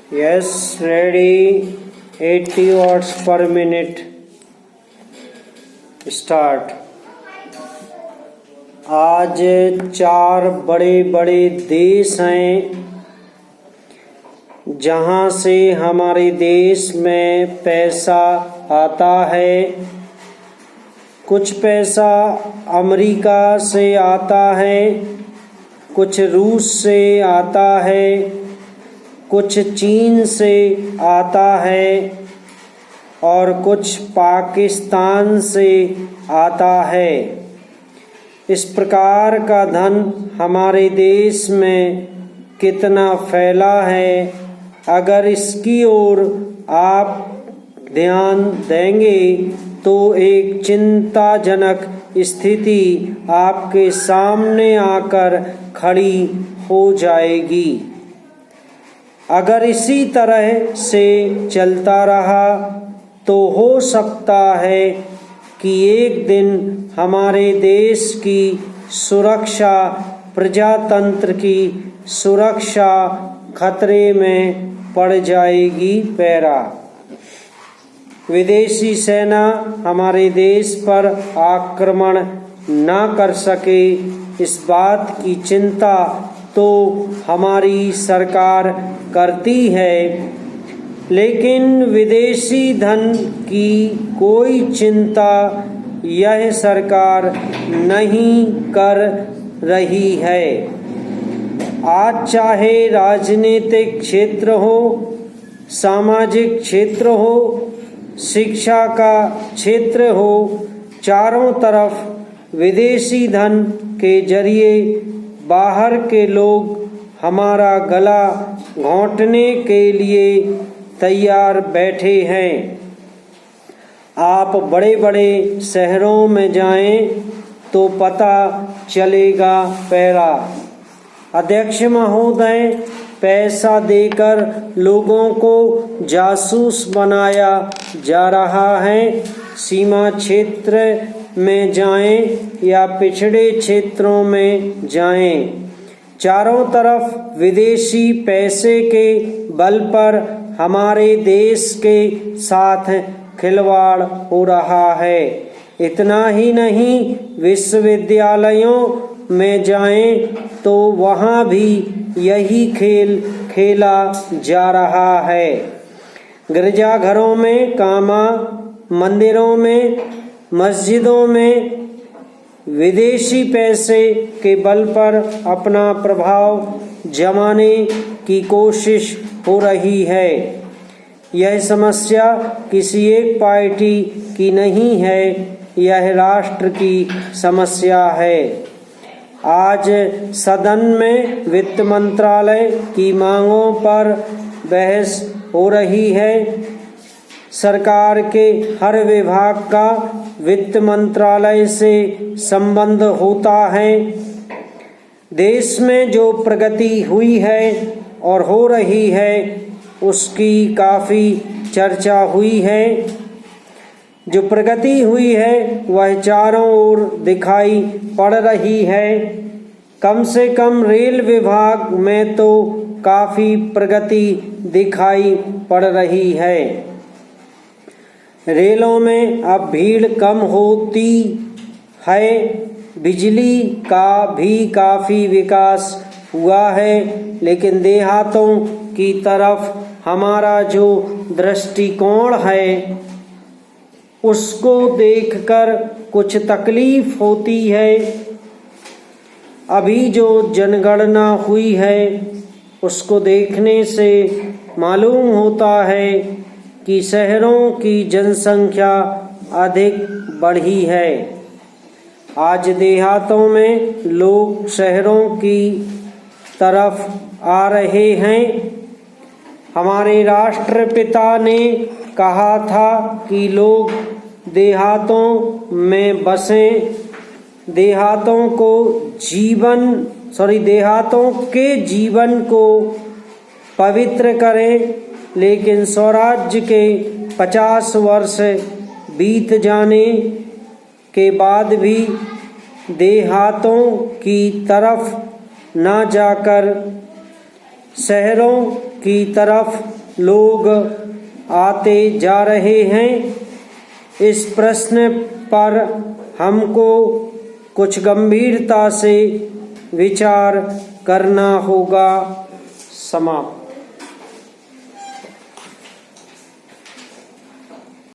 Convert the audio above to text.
Yes, ready. 80 watts per minute. Start. आज 4 बड़े बड़े देश हैं जहाँ से हमारे देश में पैसा आता है। कुछ पैसा अमेरिका से आता है, कुछ रूस से आता है, कुछ चीन से आता है और कुछ पाकिस्तान से आता है। इस प्रकार का धन हमारे देश में कितना फैला है, अगर इसकी ओर आप ध्यान देंगे तो एक चिंताजनक स्थिति आपके सामने आकर खड़ी हो जाएगी। अगर इसी तरह से चलता रहा तो हो सकता है कि एक दिन हमारे देश की सुरक्षा, प्रजातंत्र की सुरक्षा खतरे में पड़ जाएगी। पैरा विदेशी सेना हमारे देश पर आक्रमण न कर सके, इस बात की चिंता तो हमारी सरकार करती है, लेकिन विदेशी धन की कोई चिंता यह सरकार नहीं कर रही है। आज चाहे राजनीतिक क्षेत्र हो, सामाजिक क्षेत्र हो, शिक्षा का क्षेत्र हो, चारों तरफ विदेशी धन के जरिए बाहर के लोग हमारा गला घोंटने के लिए तैयार बैठे हैं। आप बड़े बड़े शहरों में जाएं तो पता चलेगा। पैरा अध्यक्ष महोदय, पैसा देकर लोगों को जासूस बनाया जा रहा है। सीमा क्षेत्र में जाएं या पिछड़े क्षेत्रों में जाएं, चारों तरफ विदेशी पैसे के बल पर हमारे देश के साथ खिलवाड़ हो रहा है। इतना ही नहीं, विश्वविद्यालयों में जाएं तो वहाँ भी यही खेल खेला जा रहा है। गिरजाघरों में, कामा मंदिरों में, मस्जिदों में विदेशी पैसे के बल पर अपना प्रभाव जमाने की कोशिश हो रही है। यह समस्या किसी एक पार्टी की नहीं है, यह राष्ट्र की समस्या है। आज सदन में वित्त मंत्रालय की मांगों पर बहस हो रही है। सरकार के हर विभाग का वित्त मंत्रालय से संबंध होता है। देश में जो प्रगति हुई है और हो रही है उसकी काफ़ी चर्चा हुई है। जो प्रगति हुई है वह चारों ओर दिखाई पड़ रही है। कम से कम रेल विभाग में तो काफ़ी प्रगति दिखाई पड़ रही है। रेलों में अब भीड़ कम होती है। बिजली का भी काफ़ी विकास हुआ है, लेकिन देहातों की तरफ हमारा जो दृष्टिकोण है उसको देखकर कुछ तकलीफ होती है। अभी जो जनगणना हुई है उसको देखने से मालूम होता है कि शहरों की जनसंख्या अधिक बढ़ी है। आज देहातों में लोग शहरों की तरफ आ रहे हैं। हमारे राष्ट्रपिता ने कहा था कि लोग देहातों में बसें, देहातों के जीवन को पवित्र करें, लेकिन स्वराज्य के 50 वर्ष बीत जाने के बाद भी देहातों की तरफ न जाकर शहरों की तरफ लोग आते जा रहे हैं? इस प्रश्न पर हमको कुछ गंभीरता से विचार करना होगा। समाप्त।